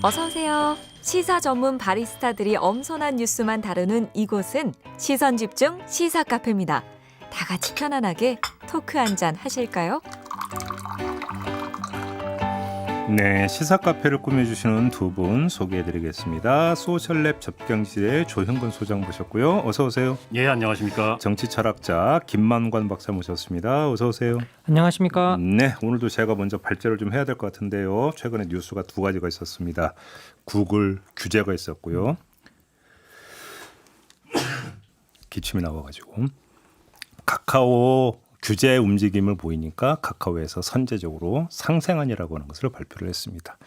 어서 오세요. 시사 전문 바리스타들이 엄선한 뉴스만 다루는 이곳은 시선 집중 시사 카페입니다. 다 같이 편안하게 토크 한잔 하실까요? 네, 시사 카페를 꾸며주시는 두 분 소개해드리겠습니다. 소셜랩 접경지대 조형근 소장 모셨고요. 어서 오세요. 예, 안녕하십니까. 정치철학자 김만관 박사 모셨습니다. 어서 오세요. 안녕하십니까. 네, 오늘도 제가 먼저 발제를 좀 해야 될 것 같은데요. 최근에 뉴스가 두 가지가 있었습니다. 구글 규제가 있었고요. 기침이 나와가지고 카카오 규제 움직임을 보이니까 카카오에서 선제적으로 상생안이라고 하는 것을 발표를 했습니다.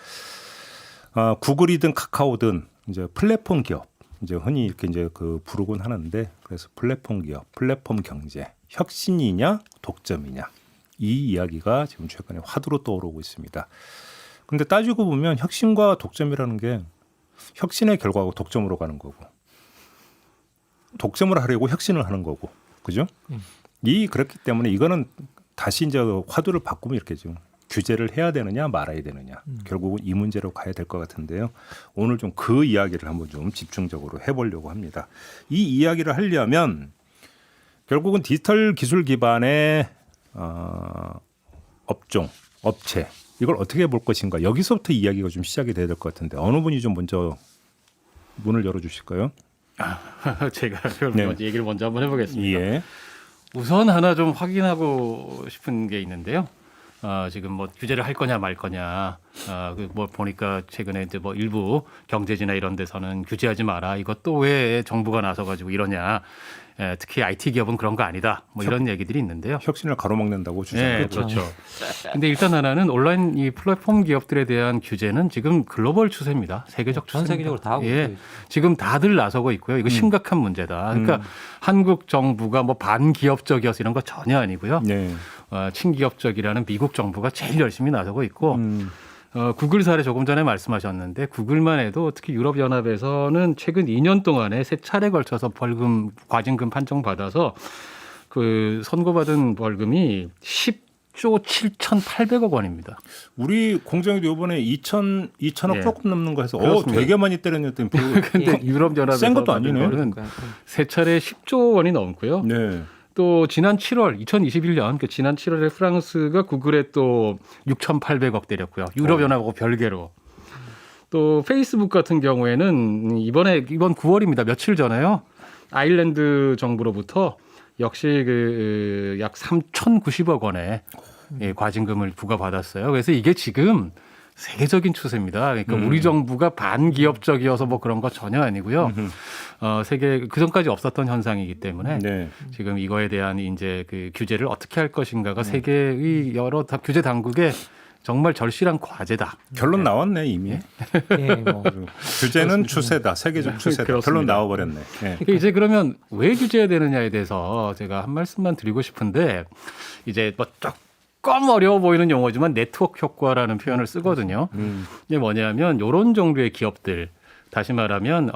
구글이든 카카오든 이제 플랫폼 기업, 이제 흔히 이렇게 이제 부르곤 하는데, 그래서 플랫폼 기업, 플랫폼 경제, 혁신이냐 독점이냐, 이 이야기가 지금 최근에 화두로 떠오르고 있습니다. 근데 따지고 보면 혁신과 독점이라는 게 혁신의 결과고 독점으로 가는 거고, 독점을 하려고 혁신을 하는 거고, 그죠? 그렇기 때문에 이거는 다시 이제 화두를 바꾸면 이렇게 좀 규제를 해야 되느냐 말아야 되느냐, 결국은 이 문제로 가야 될 것 같은데요. 오늘 좀 그 이야기를 한번 좀 집중적으로 해보려고 합니다. 이 이야기를 하려면 결국은 디지털 기술 기반의 업종, 업체, 이걸 어떻게 볼 것인가, 여기서부터 이야기가 좀 시작이 돼야 될 것 같은데, 어느 분이 좀 먼저 문을 열어주실까요? 제가 네. 얘기를 먼저 한번 해보겠습니다. 예. 우선 하나 좀 확인하고 싶은 게 있는데요. 지금 뭐 규제를 할 거냐 말 거냐. 뭐 보니까 최근에 이제 뭐 일부 경제지나 이런 데서는 규제하지 마라. 이것도 왜 정부가 나서가지고 이러냐. 특히 IT 기업은 그런 거 아니다. 뭐 이런 얘기들이 있는데요. 혁신을 가로막는다고 네, 주장했죠. 그렇죠. 근데 일단 하나는 온라인 이 플랫폼 기업들에 대한 규제는 지금 글로벌 추세입니다. 세계적 추세입니다. 전 세계적으로 다 하고 예, 있어요. 지금 다들 나서고 있고요. 이거 심각한 문제다. 그러니까 한국 정부가 뭐 반기업적이어서 이런 거 전혀 아니고요. 네. 친기업적이라는 미국 정부가 제일 열심히 나서고 있고 구글 사례 조금 전에 말씀하셨는데, 구글만 해도 특히 유럽연합에서는 최근 2년 동안에 3차례 걸쳐서 과징금 판정받아서 그 선고받은 벌금이 10조 7,800억 원입니다. 우리 공정위도 이번에 2천억 예. 조금 넘는 거 해서 그렇습니다. 되게 많이 때렸더니 근데 유럽연합에서 센 것도 받은 아니네. 거는 3차례 10조 원이 넘고요. 네. 또 지난 7월 2021년 지난 7월에 프랑스가 구글에 또 6,800억 때렸고요. 유럽연합하고 별개로. 또 페이스북 같은 경우에는 이번 9월입니다. 며칠 전에요. 아일랜드 정부로부터 역시 약 3,090억 원의 과징금을 부과받았어요. 그래서 이게 지금 세계적인 추세입니다. 그러니까 우리 정부가 반기업적이어서 뭐 그런 거 전혀 아니고요. 세계 그 전까지 없었던 현상이기 때문에 네. 지금 이거에 대한 이제 그 규제를 어떻게 할 것인가가 세계의 여러 규제 당국의 정말 절실한 과제다. 결론 나왔네 이미. 예, 뭐. 규제는 추세다, 세계적 추세다. 그렇습니다. 결론 나와버렸네. 네. 그러니까 이제 그러면 왜 규제해야 되느냐에 대해서 제가 한 말씀만 드리고 싶은데, 이제 뭐 조금 어려워 보이는 용어지만 네트워크 효과라는 표현을 쓰거든요. 이게 뭐냐면 이런 정도의 기업들, 다시 말하면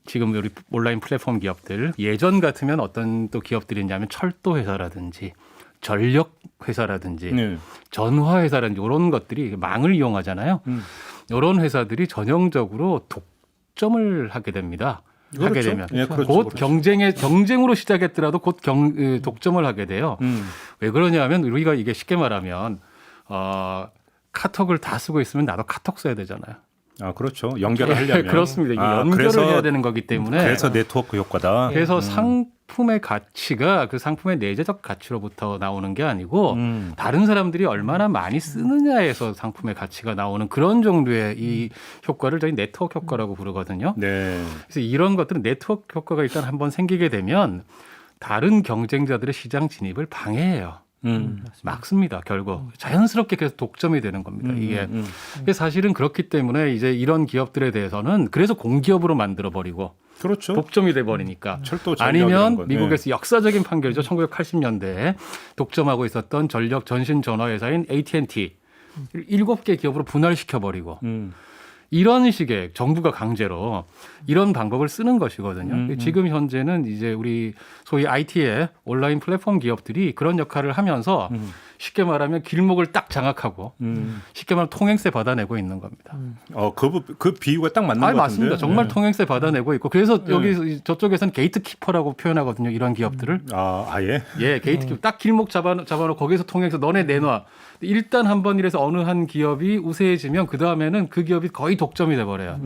지금 우리 온라인 플랫폼 기업들, 예전 같으면 어떤 또 기업들이 있냐면 철도 회사라든지 전력 회사라든지 네. 전화 회사라든지 이런 것들이 망을 이용하잖아요. 이런 회사들이 전형적으로 독점을 하게 됩니다. 그렇죠. 하게 되면 예, 그렇죠. 곧 그렇죠. 경쟁으로 시작했더라도 곧 독점을 하게 돼요. 음. 왜 그러냐면 우리가 이게 쉽게 말하면 카톡을 다 쓰고 있으면 나도 카톡 써야 되잖아요. 그렇죠. 연결을 하려면. 그렇습니다. 이게 연결을 그래서, 해야 되는 거기 때문에. 그래서 네트워크 효과다. 그래서 상품의 가치가 그 상품의 내재적 가치로부터 나오는 게 아니고 다른 사람들이 얼마나 많이 쓰느냐에서 상품의 가치가 나오는 그런 정도의 이 효과를 저희 네트워크 효과라고 부르거든요. 네. 그래서 이런 것들은 네트워크 효과가 일단 한번 생기게 되면 다른 경쟁자들의 시장 진입을 방해해요. 막습니다. 결국 자연스럽게 계속 독점이 되는 겁니다. 이게 근데 사실은 그렇기 때문에 이제 이런 기업들에 대해서는 그래서 공기업으로 만들어 버리고 그렇죠. 독점이 돼 버리니까. 철도 전력 이런 아니면 거. 미국에서 역사적인 판결이죠. 1980년대에 독점하고 있었던 전력 전신 전화 회사인 AT&T 7개 기업으로 분할시켜 버리고 이런 식의 정부가 강제로 이런 방법을 쓰는 것이거든요. 지금 현재는 이제 우리 소위 IT의 온라인 플랫폼 기업들이 그런 역할을 하면서 쉽게 말하면 길목을 딱 장악하고 쉽게 말하면 통행세 받아내고 있는 겁니다. 그 비유가 딱 맞는 것 같은데. 맞습니다. 정말 네. 통행세 받아내고 있고 그래서 여기 저쪽에서는 게이트키퍼라고 표현하거든요. 이런 기업들을. 아예? 예, 게이트키퍼 딱 길목 잡아놓고 거기서 통행세 너네 내놔. 일단 한번 이래서 어느 한 기업이 우세해지면 그 다음에는 그 기업이 거의 독점이 돼버려요.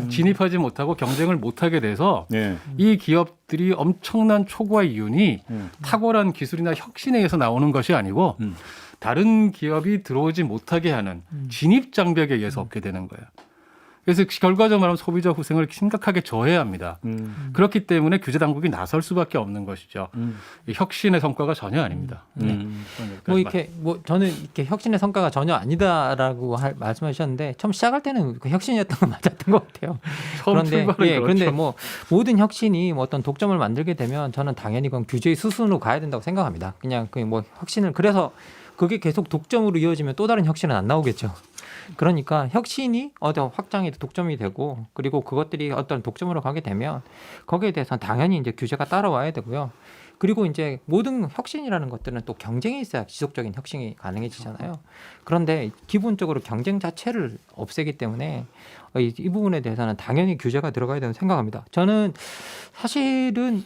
진입하지 못하고 경쟁을 못하게 돼서 예. 이 기업들이 엄청난 초과 이윤이 탁월한 기술이나 혁신에 의해서 나오는 것이 아니고 다른 기업이 들어오지 못하게 하는 진입 장벽에 의해서 얻게 되는 거예요. 그래서 결과적으로 말하면 소비자 후생을 심각하게 저해야 합니다. 그렇기 때문에 규제 당국이 나설 수밖에 없는 것이죠. 이 혁신의 성과가 전혀 아닙니다. 뭐 이렇게 뭐 저는 이렇게 혁신의 성과가 전혀 아니다라고 말씀하셨는데 처음 시작할 때는 그 혁신이었던 건 맞았던 것 같아요. 처음 출발은 그렇죠. 그런데 뭐 모든 혁신이 뭐 어떤 독점을 만들게 되면 저는 당연히 그건 규제의 수순으로 가야 된다고 생각합니다. 그냥 그 뭐 혁신을 그래서 그게 계속 독점으로 이어지면 또 다른 혁신은 안 나오겠죠. 그러니까 혁신이 어떤 확장이 독점이 되고 그리고 그것들이 어떤 독점으로 가게 되면 거기에 대해서는 당연히 이제 규제가 따라와야 되고요. 그리고 이제 모든 혁신이라는 것들은 또 경쟁이 있어야 지속적인 혁신이 가능해지잖아요. 그런데 기본적으로 경쟁 자체를 없애기 때문에 이 부분에 대해서는 당연히 규제가 들어가야 된다고 생각합니다. 저는 사실은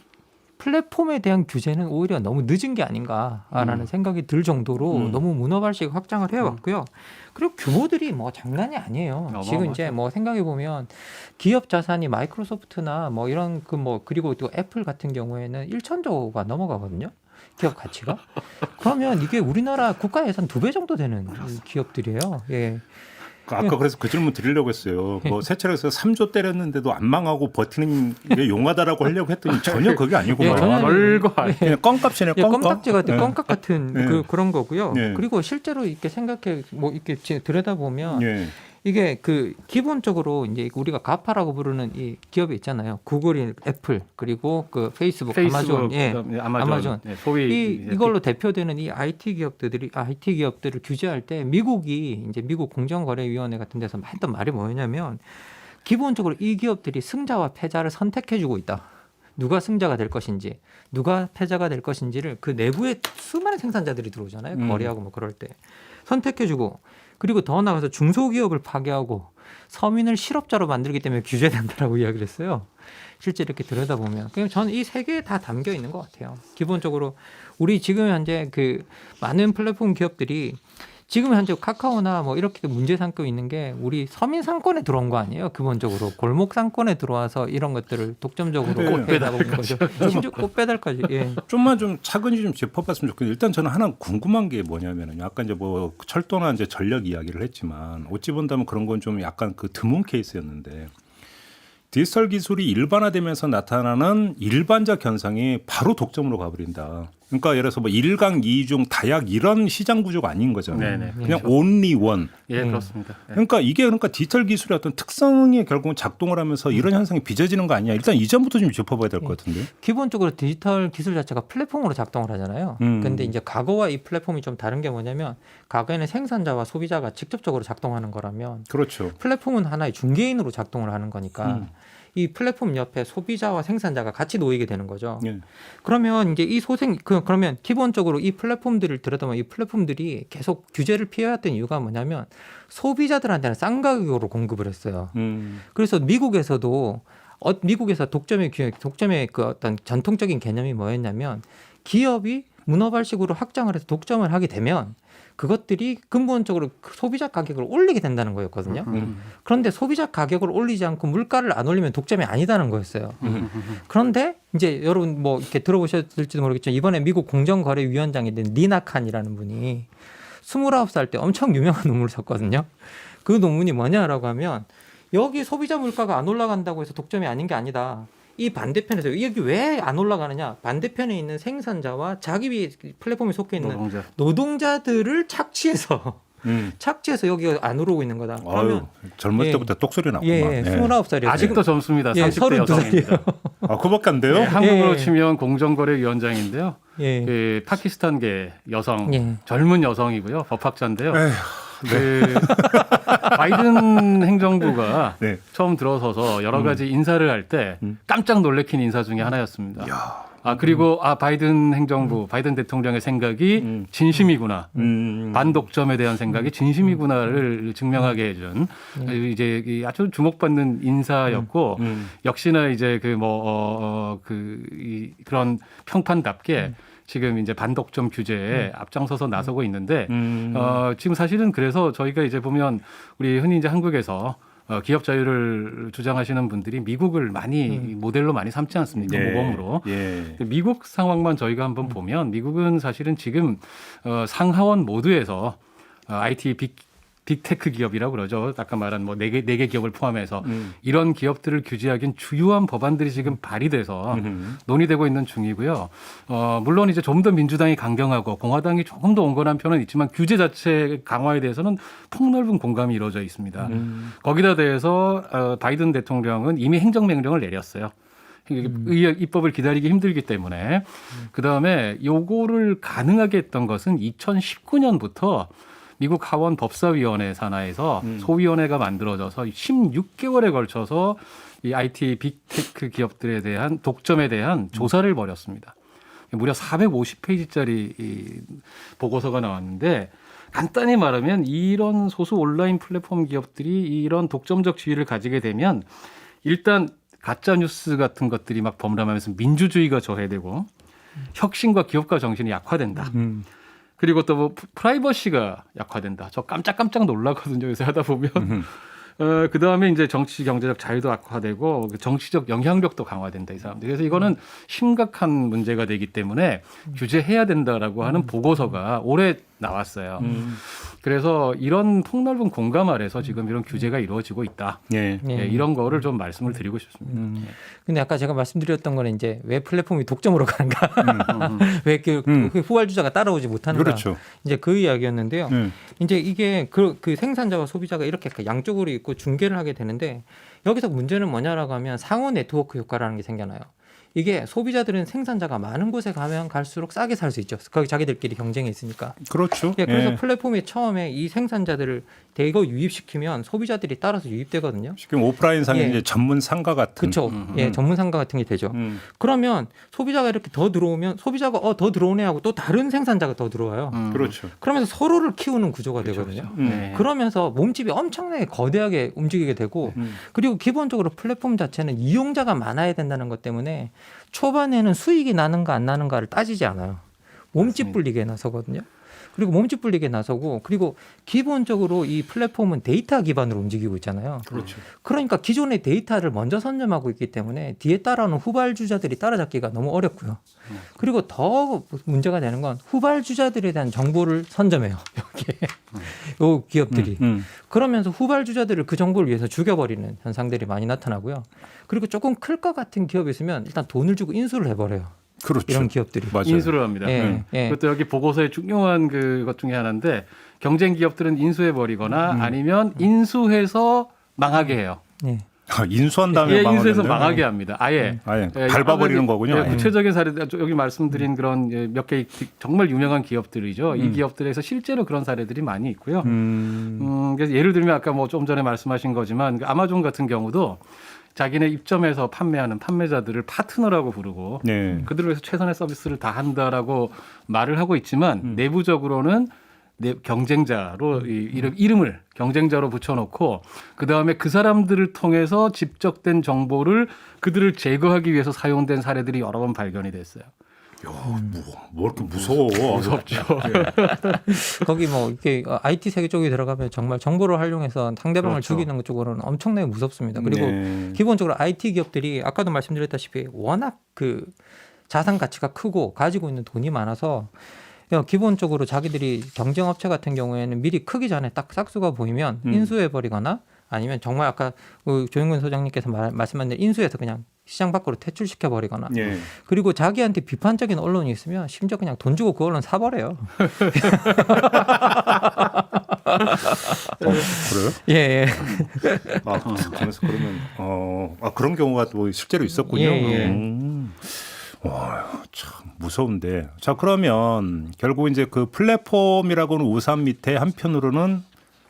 플랫폼에 대한 규제는 오히려 너무 늦은 게 아닌가라는 생각이 들 정도로 너무 문어발식 확장을 해왔고요. 그리고 규모들이 뭐 장난이 아니에요. 지금 이제 뭐 생각해 보면 기업 자산이 마이크로소프트나 뭐 이런 그 뭐 그리고 또 애플 같은 경우에는 1,000조가 넘어가거든요. 기업 가치가. 그러면 이게 우리나라 국가 예산 2배 정도 되는 기업들이에요. 예. 아까 그래서 그 질문 드리려고 했어요. 뭐 세차에서 3조 때렸는데도 안 망하고 버티는 게 용하다라고 하려고 했더니 전혀 그게 아니고만. 전혀 별거 아니에요. 그냥 껌값이네. 예, 껌값. 껌딱지 같은 예. 껌깍 같은 예. 그런 거고요. 예. 그리고 실제로 이렇게 생각해 뭐 이렇게 들여다 보면 예. 이게 그 기본적으로 이제 우리가 가파라고 부르는 이 기업이 있잖아요. 구글이 애플 그리고 그 페이스북, 아마존, 예, 아마존. 예, 소위 이걸로 대표되는 이 IT 기업들을 규제할 때 미국이 이제 미국 공정거래위원회 같은 데서 했던 말이 뭐냐면 기본적으로 이 기업들이 승자와 패자를 선택해주고 있다. 누가 승자가 될 것인지, 누가 패자가 될 것인지를 그 내부에 수많은 생산자들이 들어오잖아요. 거래하고 뭐 그럴 때 선택해주고. 그리고 더 나아가서 중소기업을 파괴하고 서민을 실업자로 만들기 때문에 규제된다라고 이야기를 했어요. 실제 이렇게 들여다보면. 그냥 저는 이 세 개에 다 담겨 있는 것 같아요. 기본적으로 우리 지금 현재 그 많은 플랫폼 기업들이 지금 현재 카카오나 뭐 이렇게 문제 삼고 있는 게 우리 서민 상권에 들어온 거 아니에요? 기본적으로 골목 상권에 들어와서 이런 것들을 독점적으로 네. 꽃배달 보는 거죠. 심지어 꽃배달까지. 예. 좀만 좀 차근히 좀 짚어봤으면 좋겠는데 일단 저는 하나 궁금한 게 뭐냐면은 아까 이제 뭐 철도나 이제 전력 이야기를 했지만 어찌 본다면 그런 건 좀 약간 그 드문 케이스였는데 디지털 기술이 일반화되면서 나타나는 일반적 현상이 바로 독점으로 가버린다. 그러니까 예를 들어서 뭐 1강 2중 다약 이런 시장 구조가 아닌 거잖아요. 네네, 그냥 그렇죠. only one. 예, 그렇습니다. 예. 그러니까 이게 그러니까 디지털 기술의 어떤 특성이 결국은 작동을 하면서 이런 현상이 빚어지는 거 아니냐. 일단 이 점부터 좀 짚어봐야 될 것 같은데. 기본적으로 디지털 기술 자체가 플랫폼으로 작동을 하잖아요. 근데 이제 과거와 이 플랫폼이 좀 다른 게 뭐냐면 과거에는 생산자와 소비자가 직접적으로 작동하는 거라면 그렇죠. 플랫폼은 하나의 중개인으로 작동을 하는 거니까 이 플랫폼 옆에 소비자와 생산자가 같이 놓이게 되는 거죠. 예. 그러면 이제 이 그러면 기본적으로 이 플랫폼들을 들여다보면 이 플랫폼들이 계속 규제를 피해왔던 이유가 뭐냐면 소비자들한테는 싼 가격으로 공급을 했어요. 그래서 미국에서도 미국에서 독점의 그 어떤 전통적인 개념이 뭐였냐면 기업이 문어발식으로 확장을 해서 독점을 하게 되면 그것들이 근본적으로 소비자 가격을 올리게 된다는 거였거든요. 그런데 소비자 가격을 올리지 않고 물가를 안 올리면 독점이 아니다는 거였어요. 그런데 이제 여러분 뭐 이렇게 들어보셨을지도 모르겠지만 이번에 미국 공정거래위원장이 된 니나 칸이라는 분이 29살 때 엄청 유명한 논문을 썼거든요. 그 논문이 뭐냐라고 하면 여기 소비자 물가가 안 올라간다고 해서 독점이 아닌 게 아니다. 이 반대편에서 여기 왜 안 올라가느냐? 반대편에 있는 생산자와 자기 플랫폼에 속해 있는 노동자들을 착취해서 여기 안 오르고 있는 거다. 그러면 젊을 때부터 똑소리 나구만. 예, 29살이에요. 아직도 젊습니다. 예, 30대 여성입니다. 아, 그밖에 안 돼요? 네, 한국으로 예. 치면 공정거래위원장인데요. 예. 그 파키스탄계 여성, 예. 젊은 여성이고요. 법학자인데요. 에휴, 그 바이든 행정부가 네. 처음 들어서서 여러 가지 인사를 할 때 깜짝 놀래킨 인사 중에 하나였습니다. 그리고 바이든 행정부, 바이든 대통령의 생각이 진심이구나. 반독점에 대한 생각이 진심이구나를 증명하게 해준 이제 아주 주목받는 인사였고 역시나 이제 그런 평판답게 지금 이제 반독점 규제에 앞장서서 나서고 있는데 지금 사실은 그래서 저희가 이제 보면 우리 흔히 이제 한국에서 기업 자유를 주장하시는 분들이 미국을 많이 모델로 많이 삼지 않습니까? 모범으로. 미국 상황만 저희가 한번 보면 미국은 사실은 지금 상하원 모두에서 IT 빅테크 기업이라고 그러죠. 아까 말한 뭐 네 개 기업을 포함해서 이런 기업들을 규제하기엔 주요한 법안들이 지금 발의돼서 논의되고 있는 중이고요. 물론 이제 좀 더 민주당이 강경하고 공화당이 조금 더 온건한 편은 있지만 규제 자체 강화에 대해서는 폭넓은 공감이 이루어져 있습니다. 거기다 대해서 바이든 대통령은 이미 행정명령을 내렸어요. 입법을 기다리기 힘들기 때문에 그다음에 요거를 가능하게 했던 것은 2019년부터 미국 하원 법사위원회 산하에서 소위원회가 만들어져서 16개월에 걸쳐서 이 IT 빅테크 기업들에 대한 독점에 대한 조사를 벌였습니다. 무려 450페이지짜리 이 보고서가 나왔는데 간단히 말하면 이런 소수 온라인 플랫폼 기업들이 이런 독점적 지위를 가지게 되면 일단 가짜 뉴스 같은 것들이 막 범람하면서 민주주의가 저해되고 혁신과 기업가 정신이 약화된다. 그리고 또 뭐 프라이버시가 약화된다. 저 깜짝깜짝 놀라거든요. 요새 하다 보면. 그 다음에 이제 정치 경제적 자유도 악화되고 정치적 영향력도 강화된다. 이 사람들. 그래서 이거는 심각한 문제가 되기 때문에 규제해야 된다라고 하는 보고서가 올해 나왔어요. 그래서 이런 폭넓은 공감 아래서 지금 이런 규제가 이루어지고 있다. 이런 거를 좀 말씀을 드리고 싶습니다. 근데 아까 제가 말씀드렸던 거는 이제 왜 플랫폼이 독점으로 가는가? 왜 그 후발주자가 따라오지 못하는가? 그렇죠. 이제 그 이야기였는데요. 이제 이게 그 생산자와 소비자가 이렇게 양쪽으로 있고 중개를 하게 되는데 여기서 문제는 뭐냐라고 하면 상호 네트워크 효과라는 게 생겨나요. 이게 소비자들은 생산자가 많은 곳에 가면 갈수록 싸게 살 수 있죠. 거기 자기들끼리 경쟁이 있으니까. 그렇죠. 예, 그래서 플랫폼이 처음에 이 생산자들을 대거 유입시키면 소비자들이 따라서 유입되거든요. 지금 오프라인 상에 이제 전문 상가 같은. 그렇죠. 예, 전문 상가 같은 게 되죠. 그러면 소비자가 이렇게 더 들어오면 소비자가 더 들어오네 하고 또 다른 생산자가 더 들어와요. 그렇죠. 그러면서 서로를 키우는 구조가 되거든요. 그러면서 몸집이 엄청나게 거대하게 움직이게 되고 그리고 기본적으로 플랫폼 자체는 이용자가 많아야 된다는 것 때문에 초반에는 수익이 나는가 안 나는가를 따지지 않아요. 몸집 불리게 나서거든요. 그리고 몸집 불리게 나서고 그리고 기본적으로 이 플랫폼은 데이터 기반으로 움직이고 있잖아요. 그렇죠. 그러니까 기존의 데이터를 먼저 선점하고 있기 때문에 뒤에 따라오는 후발주자들이 따라잡기가 너무 어렵고요. 그리고 더 문제가 되는 건 후발주자들에 대한 정보를 선점해요. 여기에 요 기업들이. 그러면서 후발주자들을 그 정보를 위해서 죽여버리는 현상들이 많이 나타나고요. 그리고 조금 클 것 같은 기업이 있으면 일단 돈을 주고 인수를 해버려요. 그렇죠. 이런 기업들이. 맞아요. 인수를 합니다. 그것도 여기 보고서의 중요한 그것 중에 하나인데 경쟁 기업들은 인수해버리거나 아니면 인수해서 망하게 해요. 인수한 다음에 인수해서 망하겠네요. 망하게 합니다. 아예 밟아버리는 거군요. 구체적인 사례 여기 말씀드린 그런 몇 개 정말 유명한 기업들이죠. 이 기업들에서 실제로 그런 사례들이 많이 있고요. 그래서 예를 들면 아까 뭐 좀 전에 말씀하신 거지만 아마존 같은 경우도 자기네 입점해서 판매하는 판매자들을 파트너라고 부르고 그들을 위해서 최선의 서비스를 다 한다라고 말을 하고 있지만 내부적으로는 경쟁자로 이름을 경쟁자로 붙여놓고 그다음에 그 사람들을 통해서 집적된 정보를 그들을 제거하기 위해서 사용된 사례들이 여러 번 발견이 됐어요. 뭐 이렇게 무서워. 무섭죠. 거기 뭐 이렇게 IT 세계 쪽에 들어가면 정말 정보를 활용해서 상대방을 죽이는 쪽으로는 엄청나게 무섭습니다. 그리고 기본적으로 IT 기업들이 아까도 말씀드렸다시피 워낙 그 자산 가치가 크고 가지고 있는 돈이 많아서 기본적으로 자기들이 경쟁업체 같은 경우에는 미리 크기 전에 딱 싹수가 보이면 인수해버리거나 아니면 정말 아까 조영근 소장님께서 말씀하신 대로 인수해서 그냥 시장 밖으로 퇴출시켜버리거나 그리고 자기한테 비판적인 언론이 있으면 심지어 그냥 돈 주고 그 언론 사버려요. 그래요? 예. 그래서 그러면 그런 경우가 또 실제로 있었군요. 참 무서운데. 자, 그러면 결국 이제 그 플랫폼이라고는 우산 밑에 한편으로는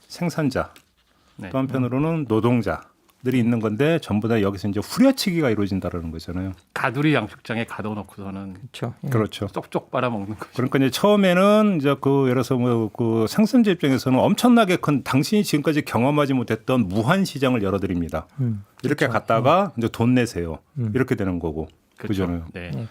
생산자, 또 한편으로는 노동자, 있는 건데 전부 다 여기서 이제 후려치기가 이루어진다라는 거잖아요. 가두리 양식장에 가둬놓고서는 그렇죠. 예. 그렇죠. 쪽쪽 빨아먹는 거죠. 그러니까 이제 처음에는 이제 그 예를 들어서 뭐그 생산자 입장에서는 엄청나게 큰 당신이 지금까지 경험하지 못했던 무한 시장을 열어드립니다. 이렇게 그렇죠. 갔다가 이제 돈 내세요. 이렇게 되는 거고. 그렇죠. 그잖아요. 네. 네.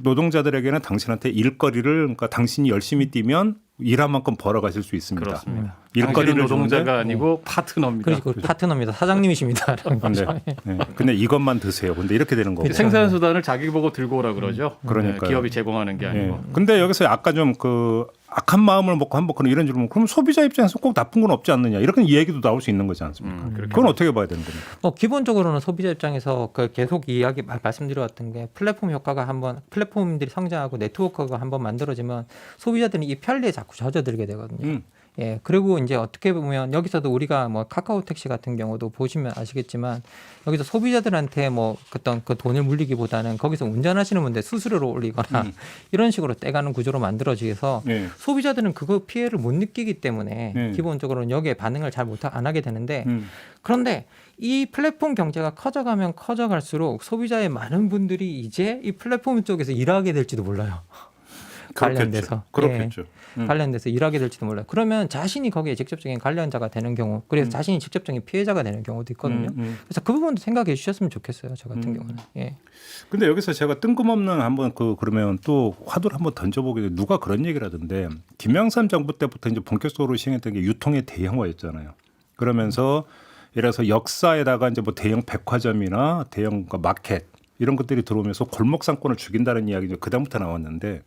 노동자들에게는 당신한테 일거리를 그러니까 당신이 열심히 뛰면 일한 만큼 벌어가실 수 있습니다. 그렇습니다. 일거리를 당신은 노동자가 주는데 아니고 파트너입니다. 그리고 파트너입니다. 사장님이십니다. 네. 네. 근데 이것만 드세요. 근데 이렇게 되는 거고. 그렇죠. 생산 수단을 자기 보고 들고 오라 그러죠. 그러니까요. 네, 기업이 제공하는 게 아니고. 근데 여기서 아까 좀 그 악한 마음을 먹고 한번 이런 줄은 그럼 소비자 입장에서 꼭 나쁜 건 없지 않느냐 이렇게 이 얘기도 나올 수 있는 거지 않습니까? 그렇게 그건 어떻게 봐야 되는 겁니까? 기본적으로는 소비자 입장에서 그 계속 이야기 말씀드려왔던 게 플랫폼 효과가 한번 플랫폼들이 성장하고 네트워크가 한번 만들어지면 소비자들은 이 편리에 자꾸 젖어들게 되거든요. 예, 그리고 이제 어떻게 보면 여기서도 우리가 뭐 카카오 택시 같은 경우도 보시면 아시겠지만 여기서 소비자들한테 뭐 어떤 그 돈을 물리기보다는 거기서 운전하시는 분들 수수료를 올리거나 이런 식으로 떼가는 구조로 만들어지서 네. 소비자들은 그거 피해를 못 느끼기 때문에 기본적으로는 여기에 반응을 잘 안 하게 되는데 그런데 이 플랫폼 경제가 커져가면 커져갈수록 소비자의 많은 분들이 이제 이 플랫폼 쪽에서 일하게 될지도 몰라요. 관련돼서. 그렇겠죠. 관련돼서 일하게 될지도 몰라요. 그러면 자신이 거기에 직접적인 관련자가 되는 경우, 그래서 자신이 직접적인 피해자가 되는 경우도 있거든요. 그래서 그 부분도 생각해 주셨으면 좋겠어요. 저 같은 경우는. 예. 근데 여기서 제가 뜬금없는 한번 그러면 또 화두를 한번 던져보게 돼. 누가 그런 얘기를 하던데 김영삼 정부 때부터 이제 본격적으로 시행했던 게 유통의 대형화였잖아요. 그러면서 예를 들어서 역사에다가 이제 뭐 대형 백화점이나 대형 마켓 이런 것들이 들어오면서 골목 상권을 죽인다는 이야기 이제 그다음부터 나왔는데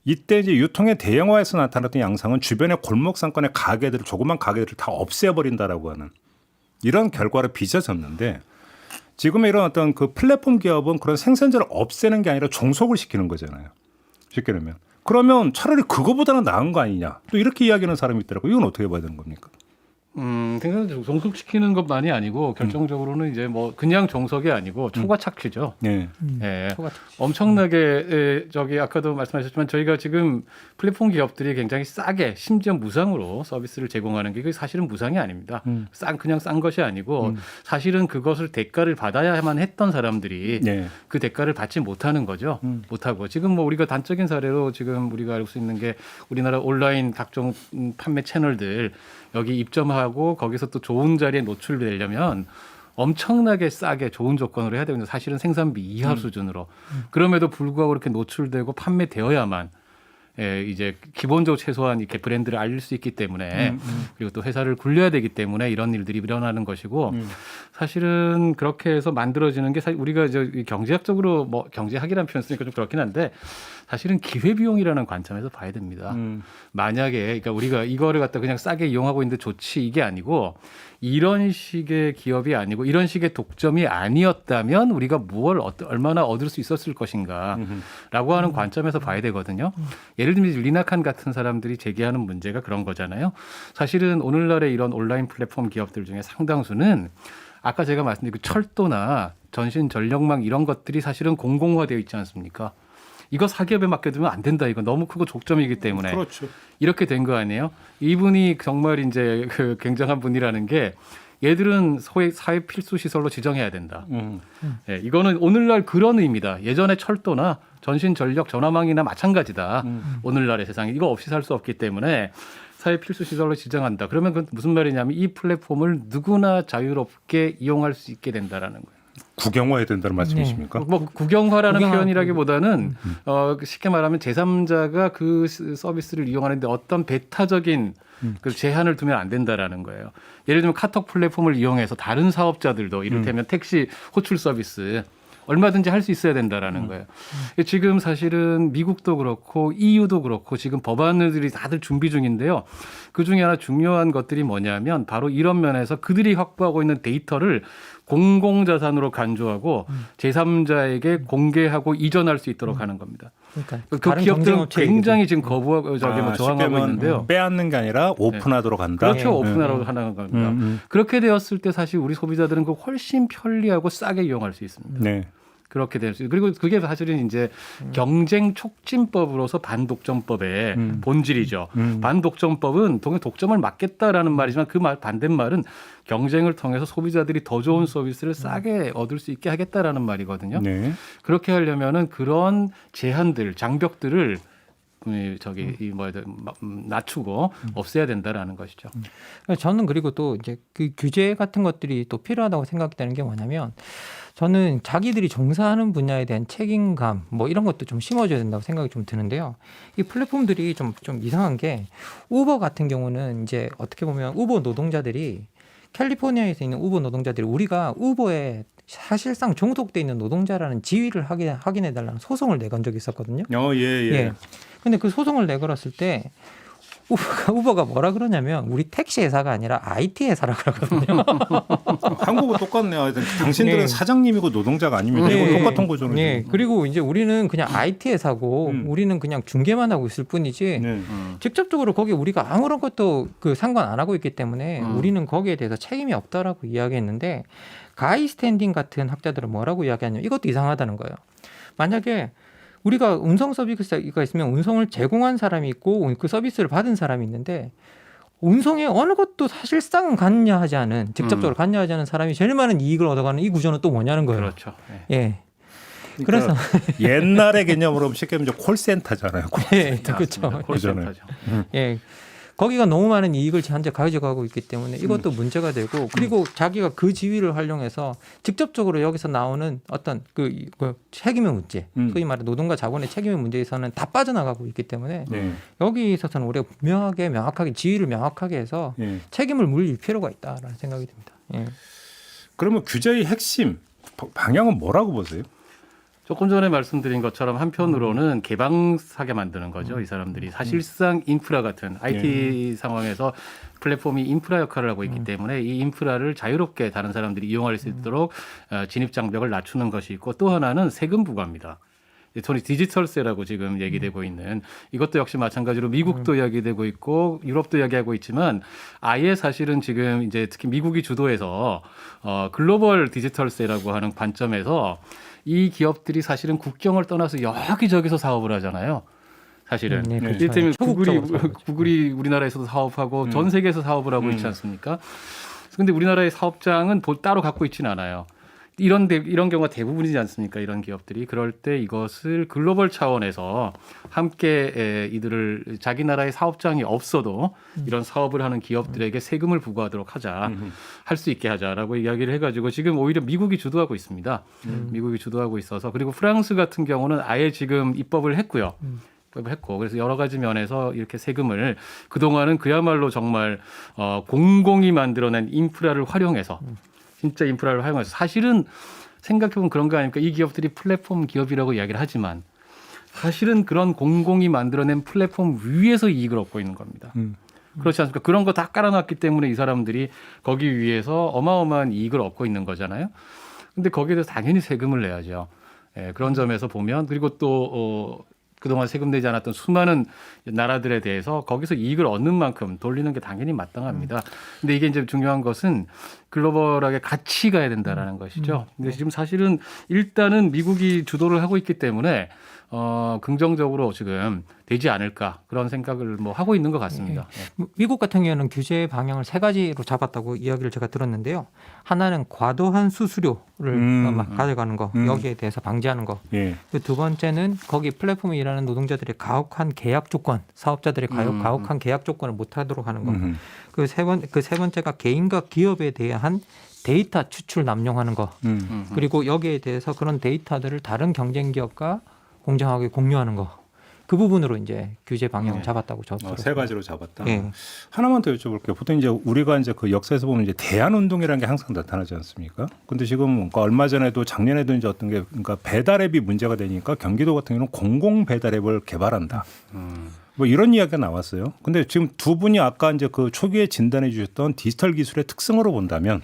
이때 이제 유통의 대형화에서 나타났던 양상은 주변의 골목 상권의 가게들을 조그만 가게들을 다 없애버린다라고 하는 이런 결과를 빚어졌는데 지금의 이런 어떤 그 플랫폼 기업은 그런 생산자를 없애는 게 아니라 종속을 시키는 거잖아요. 쉽게 말하면 그러면 차라리 그거보다는 나은 거 아니냐 또 이렇게 이야기하는 사람이 있더라고요. 이건 어떻게 봐야 되는 겁니까? 생산자 종속시키는 것만이 아니고 결정적으로는 이제 뭐 그냥 종속이 아니고 초과 착취죠. 네. 예. 엄청나게 저기 아까도 말씀하셨지만 저희가 지금 플랫폼 기업들이 굉장히 싸게 심지어 무상으로 서비스를 제공하는 게 그게 사실은 무상이 아닙니다. 그냥 싼 것이 아니고 사실은 그것을 대가를 받아야만 했던 사람들이 네. 그 대가를 받지 못하는 거죠. 못하고 지금 뭐 우리가 단적인 사례로 지금 우리가 알 수 있는 게 우리나라 온라인 각종 판매 채널들 여기 입점하고 거기서 또 좋은 자리에 노출되려면 엄청나게 싸게 좋은 조건으로 해야 되는데 사실은 생산비 이하 수준으로 그럼에도 불구하고 그렇게 노출되고 판매되어야만 이제 기본적으로 최소한 이렇게 브랜드를 알릴 수 있기 때문에 그리고 또 회사를 굴려야 되기 때문에 이런 일들이 일어나는 것이고 사실은 그렇게 해서 만들어지는 게 사실 우리가 이제 경제학적으로 뭐 경제학이라는 표현 쓰니까 좀 그렇긴 한데 사실은 기회비용이라는 관점에서 봐야 됩니다. 만약에 그러니까 우리가 이거를 갖다 그냥 싸게 이용하고 있는데 좋지 이게 아니고 이런 식의 기업이 아니고 이런 식의 독점이 아니었다면 우리가 무엇을 얼마나 얻을 수 있었을 것인가라고 하는 관점에서 봐야 되거든요. 예를 들면 리나칸 같은 사람들이 제기하는 문제가 그런 거잖아요. 사실은 오늘날의 이런 온라인 플랫폼 기업들 중에 상당수는 아까 제가 말씀드린 그 철도나 전신 전력망 이런 것들이 사실은 공공화되어 있지 않습니까? 이거 사기업에 맡겨두면 안 된다. 이거 너무 크고 족점이기 때문에 그렇죠. 이렇게 된 거 아니에요? 이분이 정말 이제 그 굉장한 분이라는 게 얘들은 소위 사회 필수 시설로 지정해야 된다. 예, 이거는 오늘날 그런 의미다. 예전에 철도나 전신 전력 전화망이나 마찬가지다. 오늘날의 세상에 이거 없이 살 수 없기 때문에 사회 필수 시설로 지정한다. 그러면 그건 무슨 말이냐면 이 플랫폼을 누구나 자유롭게 이용할 수 있게 된다라는 거예요. 국영화해야 된다는 말씀이십니까? 뭐 국영화라는 국영화. 표현이라기보다는 쉽게 말하면 제3자가 그 서비스를 이용하는데 어떤 배타적인 그 제한을 두면 안 된다라는 거예요. 예를 들면 카톡 플랫폼을 이용해서 다른 사업자들도 이를테면 택시 호출 서비스 얼마든지 할 수 있어야 된다라는 거예요. 지금 사실은 미국도 그렇고 EU도 그렇고 지금 법안들이 다들 준비 중인데요. 그 중에 하나 중요한 것들이 뭐냐면 바로 이런 면에서 그들이 확보하고 있는 데이터를 공공자산으로 간주하고 제3자에게 공개하고 이전할 수 있도록 하는 겁니다. 그러니까 그 다른 기업들은 경쟁업체 굉장히 지금 거부하고 뭐 저항하고 있는데요. 빼앗는 게 아니라 오픈하도록 한다. 그렇죠. 오픈하라고 하는 겁니다. 그렇게 되었을 때 사실 우리 소비자들은 그 훨씬 편리하고 싸게 이용할 수 있습니다. 네. 그렇게 될 수. 그리고 그게 사실은 이제 경쟁 촉진법으로서 반독점법의 본질이죠. 반독점법은 독점을 막겠다라는 말이지만 그 말 반대말은 경쟁을 통해서 소비자들이 더 좋은 서비스를 싸게 얻을 수 있게 하겠다라는 말이거든요. 네. 그렇게 하려면은 그런 제한들, 장벽들을 낮추고 없애야 된다라는 것이죠. 저는 그리고 또 이제 그 규제 같은 것들이 또 필요하다고 생각되는 게 뭐냐면 저는 자기들이 종사하는 분야에 대한 책임감 뭐 이런 것도 좀 심어줘야 된다고 생각이 좀 드는데요. 이 플랫폼들이 좀 이상한 게 우버 같은 경우는 이제 어떻게 보면 우버 노동자들이 캘리포니아에서 있는 우버 노동자들이 우리가 우버에 사실상 종속돼 있는 노동자라는 지위를 확인해달라는 소송을 내건 적이 있었거든요. 예. 근데 그 소송을 내걸었을 때 우버가 뭐라 그러냐면 우리 택시 회사가 아니라 IT 회사라 그러거든요. 한국은 똑같네요. 당신들은 네. 사장님이고 노동자가 아닙니다. 네. 이거 똑같은 거죠. 네. 그리고 이제 우리는 그냥 IT 회사고 우리는 그냥 중개만 하고 있을 뿐이지 네. 직접적으로 거기에 우리가 아무런 것도 그 상관 안 하고 있기 때문에 우리는 거기에 대해서 책임이 없다라고 이야기했는데 가이 스탠딩 같은 학자들은 뭐라고 이야기하냐면 이것도 이상하다는 거예요. 만약에 우리가 운송 서비스가 있으면 운송을 제공한 사람이 있고 그 서비스를 받은 사람이 있는데 운송에 어느 것도 사실상 관여하지 않은 직접적으로 관여하지 않은 사람이 제일 많은 이익을 얻어가는 이 구조는 또 뭐냐는 거예요. 그렇죠. 예. 그러니까 옛날의 개념으로 쉽게 말하면 콜센터잖아요. 예, 그렇죠. 콜센터죠. 예. 거기가 너무 많은 이익을 현재 가져가고 있기 때문에 이것도 문제가 되고 그리고 자기가 그 지위를 활용해서 직접적으로 여기서 나오는 어떤 그 책임의 문제, 소위 말해 노동과 자본의 책임의 문제에서는 다 빠져나가고 있기 때문에 네. 여기 있어서는 우리가 명확하게 지위를 명확하게 해서 네. 책임을 물릴 필요가 있다라는 생각이 듭니다. 예. 그러면 규제의 핵심 방향은 뭐라고 보세요? 조금 전에 말씀드린 것처럼 한편으로는 개방하게 만드는 거죠. 이 사람들이 사실상 인프라 같은 IT 상황에서 플랫폼이 인프라 역할을 하고 있기 때문에 이 인프라를 자유롭게 다른 사람들이 이용할 수 있도록 진입 장벽을 낮추는 것이 있고 또 하나는 세금 부과입니다. 소위 디지털세라고 지금 얘기되고 있는 이것도 역시 마찬가지로 미국도 이야기되고 있고 유럽도 이야기하고 있지만 아예 사실은 지금 이제 특히 미국이 주도해서 글로벌 디지털세라고 하는 관점에서 이 기업들이 사실은 국경을 떠나서 여기저기서 사업을 하잖아요. 사실은 네, 그렇죠. 이를테면 초국적으로 구글이 우리나라에서도 사업하고 전 세계에서 사업을 하고 있지 않습니까? 그런데 우리나라의 사업장은 따로 갖고 있지는 않아요. 이런 경우가 대부분이지 않습니까? 이런 기업들이 그럴 때 이것을 글로벌 차원에서 함께 이들을 자기 나라의 사업장이 없어도 이런 사업을 하는 기업들에게 세금을 부과하도록 하자, 할 수 있게 하자라고 이야기를 해가지고 지금 오히려 미국이 주도하고 있습니다. 미국이 주도하고 있어서 그리고 프랑스 같은 경우는 아예 지금 입법을 했고요. 했고 그래서 여러 가지 면에서 이렇게 세금을 그동안은 그야말로 정말 공공이 만들어낸 인프라를 활용해서 진짜 인프라를 활용해서 사실은 생각해보면 그런 거 아닙니까? 이 기업들이 플랫폼 기업이라고 이야기를 하지만 사실은 그런 공공이 만들어낸 플랫폼 위에서 이익을 얻고 있는 겁니다. 그렇지 않습니까? 그런 거 다 깔아놨기 때문에 이 사람들이 거기 위해서 어마어마한 이익을 얻고 있는 거잖아요. 근데 거기에 대해서 당연히 세금을 내야죠. 예, 그런 점에서 보면 그리고 또 그동안 세금 내지 않았던 수많은 나라들에 대해서 거기서 이익을 얻는 만큼 돌리는 게 당연히 마땅합니다. 근데 이게 이제 중요한 것은 글로벌하게 같이 가야 된다라는 것이죠. 근데 지금 사실은 일단은 미국이 주도를 하고 있기 때문에 긍정적으로 지금 되지 않을까 그런 생각을 뭐 하고 있는 것 같습니다. 미국 같은 경우는 규제 방향을 3가지로 잡았다고 이야기를 제가 들었는데요. 하나는 과도한 수수료를 막 가져가는 거, 여기에 대해서 방지하는 거. 예. 두 번째는 거기 플랫폼에 일하는 노동자들의 가혹한 계약 조건, 사업자들의 가혹한 계약 조건을 못하도록 하는 거. 그 세 번째가 개인과 기업에 대한 데이터 추출 남용하는 거. 그리고 여기에 대해서 그런 데이터들을 다른 경쟁 기업과 공정하게 공유하는 거. 그 부분으로 이제 규제 방향을 잡았다고 저도 세 가지로 잡았다. 예. 하나만 더 여쭤볼게요. 보통 이제 우리가 이제 그 역사에서 보면 이제 대안 운동이라는 게 항상 나타나지 않습니까? 근데 지금 그러니까 얼마 전에도 작년에도 이제 어떤 게 그러니까 배달 앱이 문제가 되니까 경기도 같은 경우는 공공 배달 앱을 개발한다. 뭐 이런 이야기가 나왔어요. 근데 지금 두 분이 아까 이제 그 초기에 진단해 주셨던 디지털 기술의 특성으로 본다면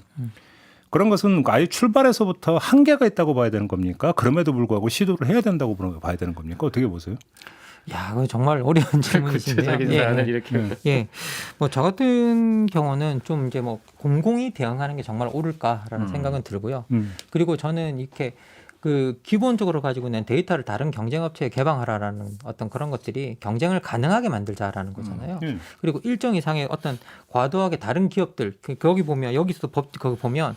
그런 것은 아예 출발에서부터 한계가 있다고 봐야 되는 겁니까? 그럼에도 불구하고 시도를 해야 된다고 봐야 되는 겁니까? 어떻게 보세요? 야, 그거 정말 어려운 질문이신데요. 이렇게. 뭐 저 같은 경우는 좀 이제 뭐 공공이 대응하는 게 정말 옳을까라는 생각은 들고요. 그리고 저는 이렇게 그 기본적으로 가지고 있는 데이터를 다른 경쟁 업체에 개방하라라는 어떤 그런 것들이 경쟁을 가능하게 만들자라는 거잖아요. 그리고 일정 이상의 어떤 과도하게 다른 기업들 거기 보면 여기서 거기 보면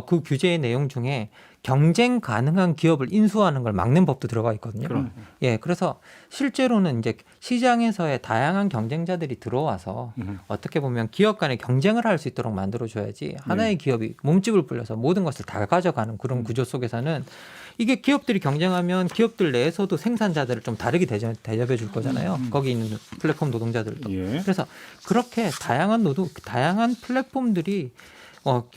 그 규제의 내용 중에 경쟁 가능한 기업을 인수하는 걸 막는 법도 들어가 있거든요. 예, 그래서 실제로는 이제 시장에서의 다양한 경쟁자들이 들어와서 어떻게 보면 기업 간의 경쟁을 할 수 있도록 만들어줘야지 하나의 기업이 몸집을 불려서 모든 것을 다 가져가는 그런 구조 속에서는 이게 기업들이 경쟁하면 기업들 내에서도 생산자들을 좀 다르게 대접해 줄 거잖아요. 거기 있는 플랫폼 노동자들도. 예. 그래서 그렇게 다양한 플랫폼들이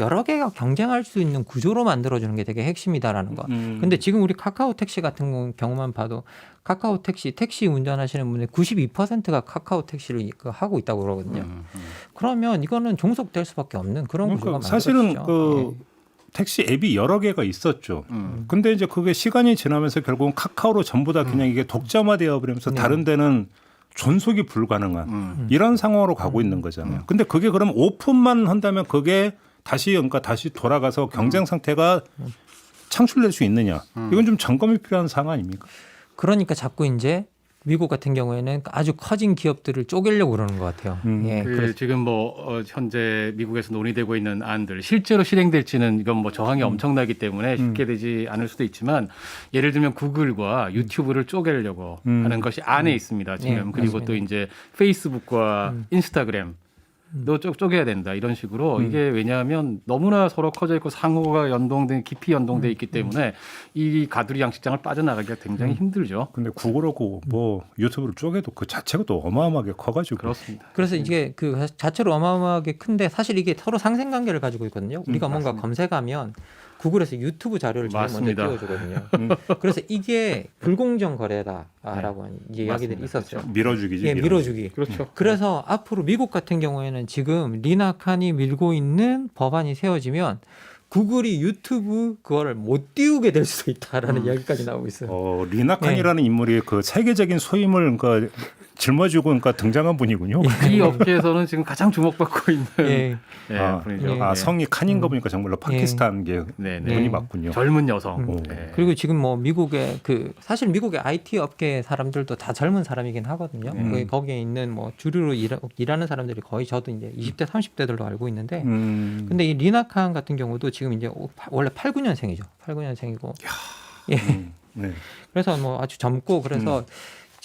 여러 개가 경쟁할 수 있는 구조로 만들어주는 게 되게 핵심이다라는 거. 근데 지금 우리 카카오 택시 같은 경우만 봐도 카카오 택시 운전하시는 분의 92%가 카카오 택시를 하고 있다고 그러거든요. 그러면 이거는 종속될 수밖에 없는 그런 구조가 만들어지죠. 사실은 예. 택시 앱이 여러 개가 있었죠. 근데 이제 그게 시간이 지나면서 결국은 카카오로 전부 다 그냥 이게 독점화되어 버리면서 다른 데는 존속이 불가능한 이런 상황으로 가고 있는 거잖아요. 근데 그게 그럼 오픈만 한다면 그게 다시 돌아가서 경쟁 상태가 창출될 수 있느냐? 이건 좀 점검이 필요한 사항 아닙니까? 그러니까 자꾸 이제 미국 같은 경우에는 아주 커진 기업들을 쪼개려고 그러는 것 같아요. 예, 그래서 지금 현재 미국에서 논의되고 있는 안들 실제로 실행될지는 이건 저항이 엄청나기 때문에 쉽게 되지 않을 수도 있지만 예를 들면 구글과 유튜브를 쪼개려고 하는 것이 안에 있습니다. 지금 네, 그리고 맞습니다. 또 이제 페이스북과 인스타그램 너 쪼개야 된다 이런 식으로 이게 왜냐하면 너무나 서로 커져 있고 상호가 깊이 연동돼 있기 때문에 이 가두리 양식장을 빠져나가기가 굉장히 힘들죠. 근데 구글하고 유튜브를 쪼개도 그 자체가 또 어마어마하게 커가지고. 그렇습니다. 그래서 이게 그 자체로 어마어마하게 큰데 사실 이게 서로 상생관계를 가지고 있거든요. 우리가 뭔가 검색하면 구글에서 유튜브 자료를 제일 먼저 맞습니다. 띄워주거든요. 그래서 이게 불공정 거래다라고 하는 이야기들이 있었죠. 밀어주기지. 예, 밀어주기. 그렇죠. 그래서 앞으로 미국 같은 경우에는 지금 리나 칸이 밀고 있는 법안이 세워지면 구글이 유튜브 그거를 못 띄우게 될 수도 있다라는 이야기까지 나오고 있어요. 리나칸이라는 인물이 그 세계적인 소임을 짊어지고 등장한 분이군요. 이 업계에서는 지금 가장 주목받고 있는 예. 분이죠. 성이 칸인가 보니까 정말로 파키스탄계 네. 분이 맞군요. 젊은 여성. 그리고 지금 미국의 사실 미국의 IT 업계 사람들도 다 젊은 사람이긴 하거든요. 거기에 있는 주류로 일하는 사람들이 거의 저도 이제 20대 30대들로 알고 있는데 근데 이 리나칸 같은 경우도 지금 이제 원래 89년생이죠. 89년생이고. 네. 그래서 아주 젊고 그래서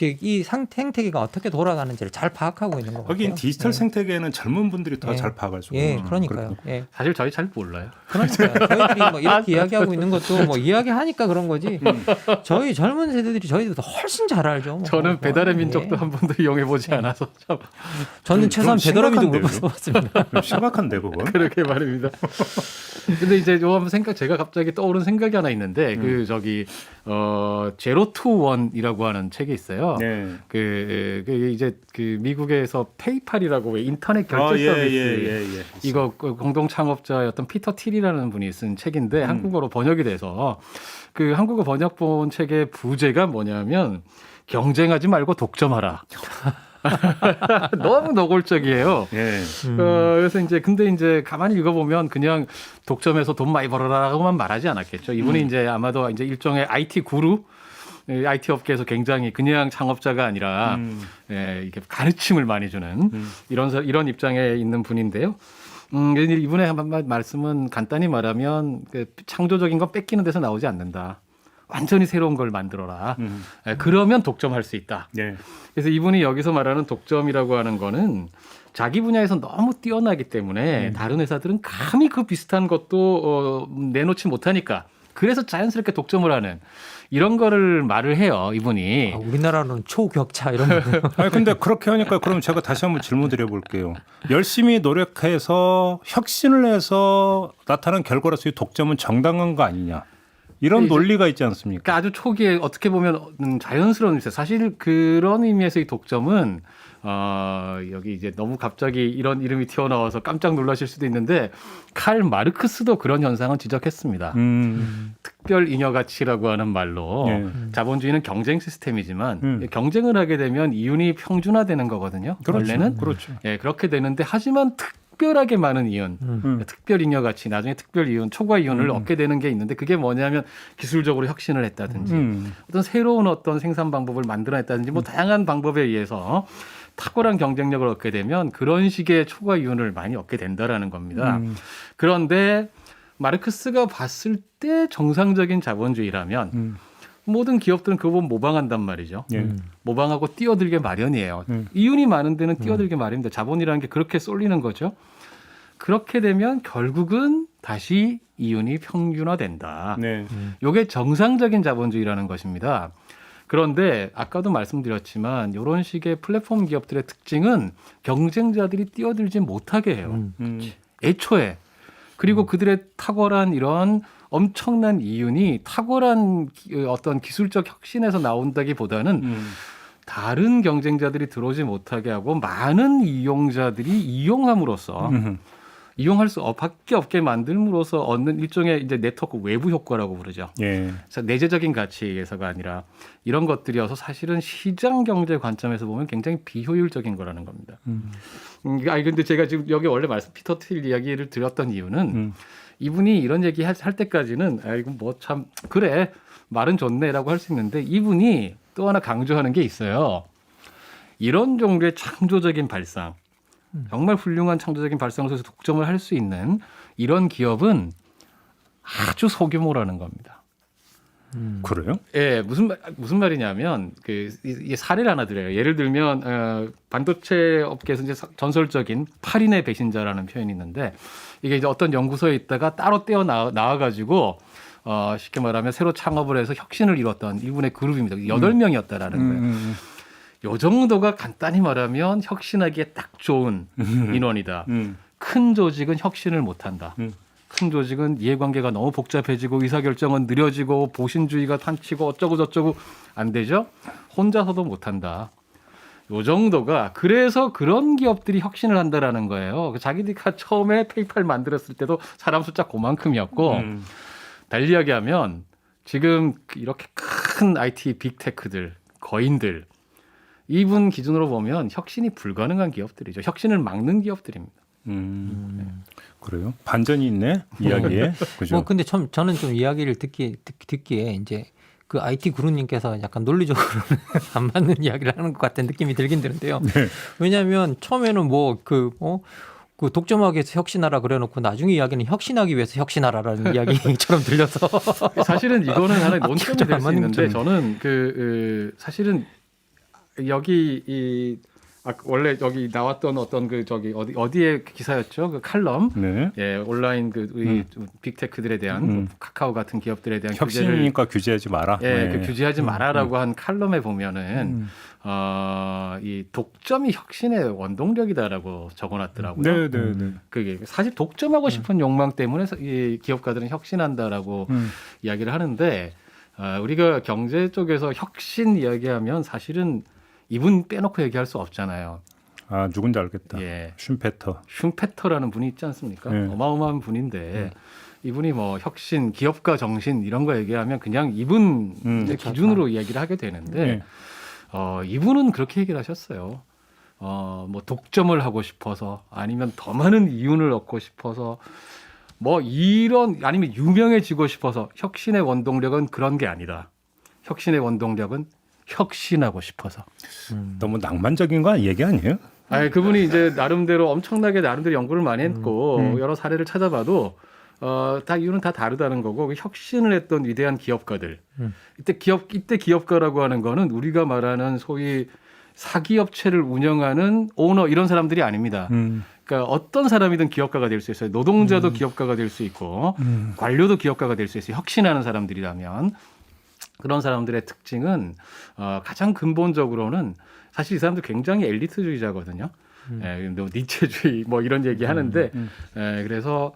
이 생태계가 어떻게 돌아가는지를 잘 파악하고 있는 것 같아요. 하긴 디지털 생태계는 젊은 분들이 더 잘 파악할 수가 있죠. 그러니까요. 예. 사실 저희 잘 몰라요. 그러니까요. 저희들이 이렇게 이야기하고 있는 것도 이야기하니까 그런 거지. 저희 젊은 세대들이 저희들보다 훨씬 잘 알죠. 저는 배달의 민족도 한 번도 이용해 보지 않아서 참 저는 최소한 배달의 민족 못 심각한데요? 써봤습니다. 심각한데 그건. 그렇게 말입니다. 근데 이제 제가 갑자기 떠오른 생각이 하나 있는데 제로 투 원이라고 하는 책이 있어요. 네. 이제 미국에서 페이팔이라고 왜 인터넷 결제 서비스 이거 공동 창업자의 어떤 피터 틸이라는 분이 쓴 책인데 한국어로 번역이 돼서 그 한국어 번역본 책의 부제가 뭐냐면 경쟁하지 말고 독점하라. 너무 노골적이에요. 예. 그래서 근데 이제 가만히 읽어보면 그냥 독점해서 돈 많이 벌어라고만 말하지 않았겠죠. 이분이 이제 아마도 이제 일종의 IT 구루, IT 업계에서 굉장히 그냥 창업자가 아니라 이게 가르침을 많이 주는 이런 입장에 있는 분인데요. 이분의 말씀은 간단히 말하면 창조적인 건 뺏기는 데서 나오지 않는다. 완전히 새로운 걸 만들어라. 그러면 독점할 수 있다. 네. 그래서 이분이 여기서 말하는 독점이라고 하는 거는 자기 분야에서 너무 뛰어나기 때문에 다른 회사들은 감히 그 비슷한 것도 내놓지 못하니까 그래서 자연스럽게 독점을 하는 이런 거를 말을 해요, 이분이. 우리나라는 초격차 이런 거. 아니 근데 그렇게 하니까 그럼 제가 다시 한번 질문 드려볼게요. 열심히 노력해서 혁신을 해서 나타난 결과로서 이 독점은 정당한 거 아니냐? 이런 논리가 있지 않습니까? 그러니까 아주 초기에 어떻게 보면 자연스러운 일이죠. 사실 그런 의미에서 이 독점은 여기 이제 너무 갑자기 이런 이름이 튀어나와서 깜짝 놀라실 수도 있는데 칼 마르크스도 그런 현상은 지적했습니다. 특별 잉여 가치라고 하는 말로 자본주의는 경쟁 시스템이지만 경쟁을 하게 되면 이윤이 평준화되는 거거든요. 그렇죠. 원래는 그렇죠. 예, 그렇게 되는데 하지만 특별하게 많은 이윤, 특별 잉여 가치, 나중에 특별 이윤, 초과 이윤을 얻게 되는 게 있는데 그게 뭐냐면 기술적으로 혁신을 했다든지 어떤 새로운 어떤 생산 방법을 만들어냈다든지 뭐 다양한 방법에 의해서 탁월한 경쟁력을 얻게 되면 그런 식의 초과 이윤을 많이 얻게 된다라는 겁니다. 그런데 마르크스가 봤을 때 정상적인 자본주의라면 모든 기업들은 그거 보면 모방한단 말이죠. 예. 모방하고 뛰어들게 마련이에요. 이윤이 많은 데는 뛰어들게 마련입니다. 자본이라는 게 그렇게 쏠리는 거죠. 그렇게 되면 결국은 다시 이윤이 평균화된다. 네. 이게 정상적인 자본주의라는 것입니다. 그런데 아까도 말씀드렸지만 이런 식의 플랫폼 기업들의 특징은 경쟁자들이 뛰어들지 못하게 해요. 애초에. 그리고 그들의 탁월한 이런 엄청난 이윤이 탁월한 어떤 기술적 혁신에서 나온다기보다는 다른 경쟁자들이 들어오지 못하게 하고 많은 이용자들이 이용함으로써 이용할 수 밖에 없게 만들므로써 얻는 일종의 이제 네트워크 외부 효과라고 부르죠. 예. 그래서 내재적인 가치에 의해서가 아니라 이런 것들이어서 사실은 시장 경제 관점에서 보면 굉장히 비효율적인 거라는 겁니다. 아니 근데 제가 지금 여기 원래 피터 틸 이야기를 드렸던 이유는 이분이 이런 얘기 할 때까지는 아이고 뭐 참 그래 말은 좋네라고 할 수 있는데 이분이 또 하나 강조하는 게 있어요. 이런 종류의 창조적인 발상, 정말 훌륭한 창조적인 발상을 통해서 독점을 할 수 있는 이런 기업은 아주 소규모라는 겁니다. 그래요? 예, 무슨 말이냐면 이 사례를 하나 드려요. 예를 들면 반도체 업계에서 이제 전설적인 8인의 배신자라는 표현이 있는데 이게 이제 어떤 연구소에 있다가 따로 떼어 나와가지고 쉽게 말하면 새로 창업을 해서 혁신을 이뤘던 일본의 그룹입니다. 8명이었다라는 거예요. 요 정도가 간단히 말하면 혁신하기에 딱 좋은 인원이다. 큰 조직은 혁신을 못한다. 큰 조직은 이해관계가 너무 복잡해지고 의사결정은 느려지고 보신주의가 판치고 어쩌고 저쩌고 안 되죠. 혼자서도 못한다. 요 정도가 그래서 그런 기업들이 혁신을 한다라는 거예요. 자기들이 처음에 페이팔 만들었을 때도 사람 숫자 그만큼이었고 달리 이야기하면 지금 이렇게 큰 IT 빅테크들 거인들 이분 기준으로 보면 혁신이 불가능한 기업들이죠. 혁신을 막는 기업들입니다. 그래요? 반전이 있네 이야기에. 그죠? 뭐 근데 저는 좀 이야기를 듣기에 이제 그 IT 구루님께서 약간 논리적으로는 안 맞는 이야기를 하는 것 같은 느낌이 들긴 드는데요. 네. 왜냐하면 처음에는 그 독점하기 위해서 혁신하라 그래놓고 나중에 이야기는 혁신하기 위해서 혁신하라라는 이야기처럼 들려서 사실은 이거는 하나의 논점이 좀 될 안 수 맞는 있는데 저는 사실은 여기 원래 여기 나왔던 어떤 어디의 기사였죠? 그 칼럼. 네. 예, 온라인 우리 빅테크들에 대한 카카오 같은 기업들에 대한 혁신이니까 규제하지 마라. 예, 네. 규제하지 마라라고 한 칼럼에 보면은 이 독점이 혁신의 원동력이다라고 적어놨더라고요. 네, 네, 네. 그게 사실 독점하고 싶은 욕망 때문에 이 기업가들은 혁신한다라고 이야기를 하는데 우리가 경제 쪽에서 혁신 이야기하면 사실은 이분 빼놓고 얘기할 수 없잖아요. 아 누군지 알겠다. 예. 슌페터라는 분이 있지 않습니까? 네. 어마어마한 분인데 이분이 뭐 혁신, 기업가 정신 이런 거 얘기하면 그냥 이분 기준으로 이야기를 하게 되는데 네. 이분은 그렇게 얘기를 하셨어요. 뭐 독점을 하고 싶어서 아니면 더 많은 이윤을 얻고 싶어서 뭐 이런 아니면 유명해지고 싶어서 혁신의 원동력은 그런 게 아니다. 혁신의 원동력은 혁신하고 싶어서. 너무 낭만적인 거 얘기 아니에요? 아니, 그분이 이제 나름대로 연구를 많이 했고 여러 사례를 찾아봐도 다 이유는 다 다르다는 거고 혁신을 했던 위대한 기업가들. 이때 기업가라고 하는 거는 우리가 말하는 소위 사기업체를 운영하는 오너 이런 사람들이 아닙니다. 그러니까 어떤 사람이든 기업가가 될 수 있어요. 노동자도 기업가가 될 수 있고 관료도 기업가가 될 수 있어요. 혁신하는 사람들이라면. 그런 사람들의 특징은 가장 근본적으로는 사실 이 사람들 굉장히 엘리트주의자거든요. 니체주의 뭐 이런 얘기 하는데 그래서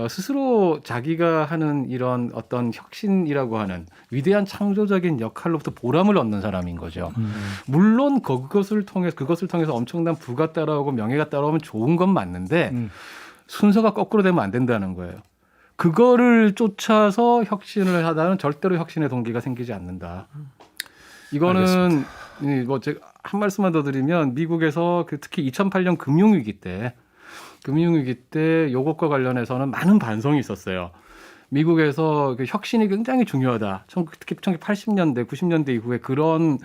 스스로 자기가 하는 이런 어떤 혁신이라고 하는 위대한 창조적인 역할로부터 보람을 얻는 사람인 거죠. 물론 그것을 통해서 엄청난 부가 따라오고 명예가 따라오면 좋은 건 맞는데 순서가 거꾸로 되면 안 된다는 거예요. 그거를 쫓아서 혁신을 하다는 절대로 혁신의 동기가 생기지 않는다. 이거는 뭐 제가 한 말씀만 더 드리면 미국에서 특히 2008년 금융위기 때 금융위기 때 요것과 관련해서는 많은 반성이 있었어요. 미국에서 그 혁신이 굉장히 중요하다. 특히 1980년대, 90년대 이후에 그런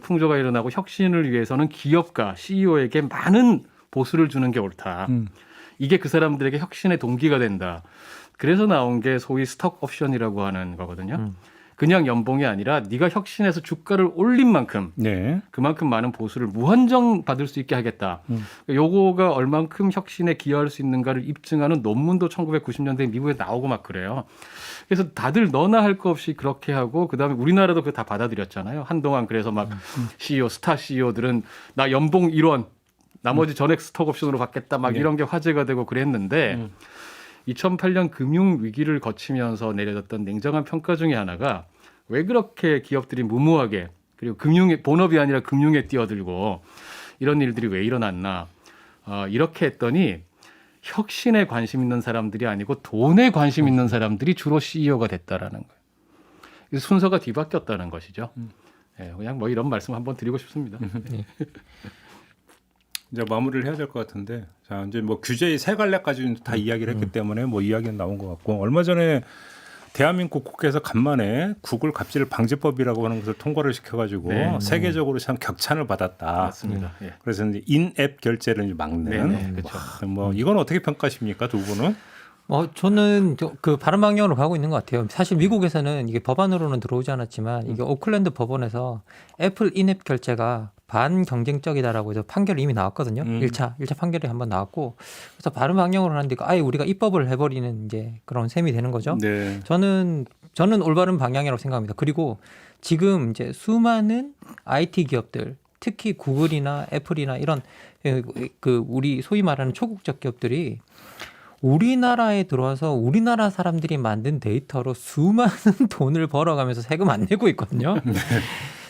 풍조가 일어나고 혁신을 위해서는 기업가, CEO에게 많은 보수를 주는 게 옳다. 이게 그 사람들에게 혁신의 동기가 된다. 그래서 나온 게 소위 스톡 옵션이라고 하는 거거든요. 그냥 연봉이 아니라 네가 혁신해서 주가를 올린 만큼 네. 그만큼 많은 보수를 무한정 받을 수 있게 하겠다. 요거가 얼만큼 혁신에 기여할 수 있는가를 입증하는 논문도 1990년대 미국에 나오고 막 그래요. 그래서 다들 너나 할 거 없이 그렇게 하고 그다음에 우리나라도 그거 다 받아들였잖아요. 한동안 그래서 막 CEO, 스타 CEO들은 나 연봉 1원 나머지 전액 스톡 옵션으로 받겠다 막 네. 이런 게 화제가 되고 그랬는데 2008년 금융 위기를 거치면서 내려졌던 냉정한 평가 중에 하나가 왜 그렇게 기업들이 무모하게 그리고 금융에 본업이 아니라 금융에 뛰어들고 이런 일들이 왜 일어났나 이렇게 했더니 혁신에 관심 있는 사람들이 아니고 돈에 관심 있는 사람들이 주로 CEO가 됐다라는 거예요. 그래서 순서가 뒤바뀌었다는 것이죠. 네, 그냥 뭐 이런 말씀 한번 드리고 싶습니다. 이제 마무리를 해야 될 것 같은데, 자 이제 뭐 규제의 세 갈래까지 다 이야기를 했기 때문에 뭐 이야기는 나온 것 같고, 얼마 전에 대한민국 국회에서 간만에 구글 갑질 방지법이라고 하는 것을 통과를 시켜가지고 네. 세계적으로 참 격찬을 받았다. 맞습니다. 예. 그래서 이제 인앱 결제를 이제 막는. 네, 그렇죠. 뭐 이건 어떻게 평가하십니까, 두 분은? 저는 그 바른 방향으로 가고 있는 것 같아요. 사실 미국에서는 이게 법안으로는 들어오지 않았지만 이게 오클랜드 법원에서 애플 인앱 결제가 반경쟁적이다라고 해서 판결이 이미 나왔거든요. 1차 판결이 한번 나왔고, 그래서 바른 방향으로 하는데 아예 우리가 입법을 해버리는 이제 그런 셈이 되는 거죠. 네. 저는 올바른 방향이라고 생각합니다. 그리고 지금 이제 수많은 IT 기업들, 특히 구글이나 애플이나 이런 그 우리 소위 말하는 초국적 기업들이 우리나라에 들어와서 우리나라 사람들이 만든 데이터로 수많은 돈을 벌어가면서 세금 안 내고 있거든요.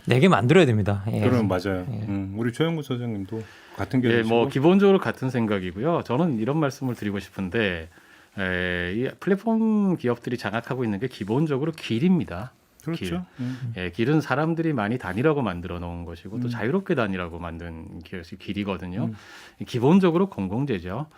내게 만들어야 됩니다. 예. 그러면 맞아요. 예. 우리 조영구 소장님도 같은 예, 견해시고. 뭐 기본적으로 같은 생각이고요. 저는 이런 말씀을 드리고 싶은데 이 플랫폼 기업들이 장악하고 있는 게 기본적으로 길입니다. 그렇죠. 예, 길은 사람들이 많이 다니라고 만들어 놓은 것이고 또 자유롭게 다니라고 만든 것이 길이거든요. 기본적으로 공공재죠.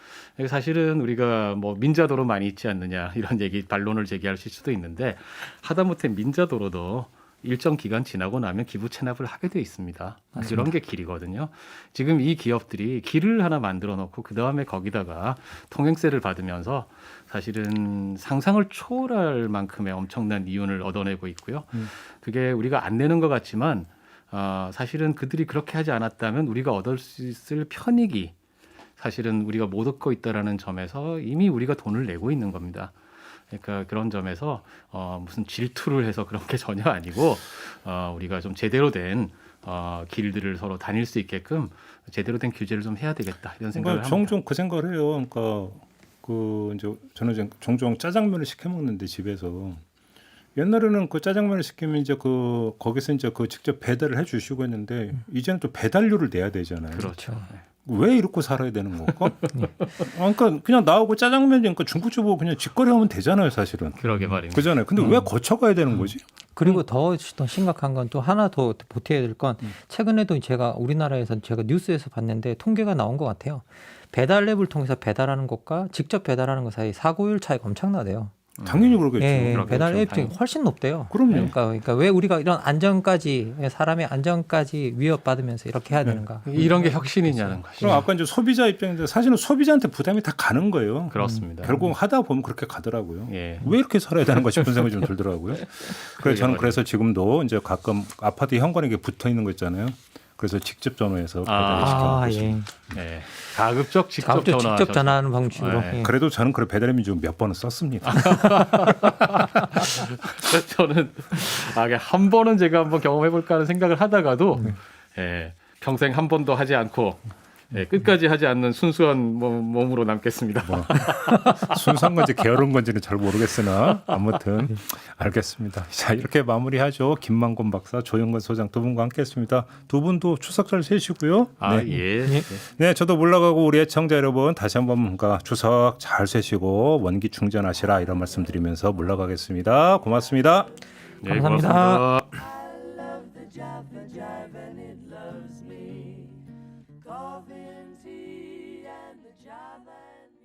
사실은 우리가 뭐 민자도로 많이 있지 않느냐 이런 얘기 반론을 제기하실 수도 있는데 하다못해 민자도로도 일정 기간 지나고 나면 기부 체납을 하게 돼 있습니다. 그런 게 길이거든요. 지금 이 기업들이 길을 하나 만들어 놓고 그 다음에 거기다가 통행세를 받으면서 사실은 상상을 초월할 만큼의 엄청난 이윤을 얻어내고 있고요. 그게 우리가 안 내는 것 같지만 사실은 그들이 그렇게 하지 않았다면 우리가 얻을 수 있을 편익이 사실은 우리가 못 얻고 있다라는 점에서 이미 우리가 돈을 내고 있는 겁니다. 그러니까 그런 점에서 무슨 질투를 해서 그런 게 전혀 아니고 우리가 좀 제대로 된 길들을 서로 다닐 수 있게끔 제대로 된 규제를 좀 해야 되겠다 이런 생각을 그러니까 합니다. 종종 그 생각을 해요. 그러니까 그 이제 저는 이제 종종 짜장면을 시켜 먹는데 집에서 옛날에는 그 짜장면을 시키면 이제 그 거기서 이제 그 직접 배달을 해주시고 했는데 이제는 또 배달료를 내야 되잖아요. 그렇죠. 왜 이렇게 살아야 되는 걸까? 그러니까 그냥 나오고 짜장면이니까 중국집 보고 그냥 직거래하면 되잖아요, 사실은. 그러게 말입니다. 그잖아요. 근데 왜 거쳐가야 되는 거지? 그리고 더 심각한 건 또 하나 더 보태야 될 건 최근에도 제가 우리나라에서 제가 뉴스에서 봤는데 통계가 나온 것 같아요. 배달 앱을 통해서 배달하는 것과 직접 배달하는 것 사이 사고율 차이가 엄청나대요. 당연히 그러겠죠. 예, 그렇겠죠, 배달 앱이 당연히. 훨씬 높대요. 그럼요. 그러니까 왜 우리가 이런 안전까지 사람의 안전까지 위협받으면서 이렇게 해야 되는가? 이런 게 혁신이냐는 것이죠. 그럼 아까 이제 소비자 입장인데 사실은 소비자한테 부담이 다 가는 거예요. 그렇습니다. 결국 하다 보면 그렇게 가더라고요. 예. 왜 이렇게 살아야 되는가 싶은 생각이 좀 들더라고요. 그래서 저는 말이에요. 그래서 지금도 이제 가끔 아파트 현관에 붙어 있는 거 있잖아요. 그래서 직접 전화해서 배달을 시켜 먹고 있습니다. 네. 가급적 직접 직접 전화하셔서. 전화하는 방식으로. 네. 예. 그래도 저는 그 배달앱이 좀 몇 번은 썼습니다. 저는 한 번은 제가 한번 경험해볼까 하는 생각을 하다가도 예, 평생 한 번도 하지 않고 예, 끝까지 하지 않는 순수한 몸으로 남겠습니다. 순수한 건지 게으른 건지는 잘 모르겠으나 아무튼 알겠습니다. 자, 이렇게 마무리하죠. 김만곤 박사, 조영건 소장 두 분과 함께했습니다. 두 분도 추석 잘 쇠시고요. 네. 예. 네, 저도 물러가고 우리 애청자 여러분 다시 한번 뭔가 추석 잘 쇠시고 원기 충전하시라 이런 말씀드리면서 물러가겠습니다. 고맙습니다. 네, 감사합니다. 고맙습니다. I love the Java Jive and it loves me. Coffee and tea and the Javan.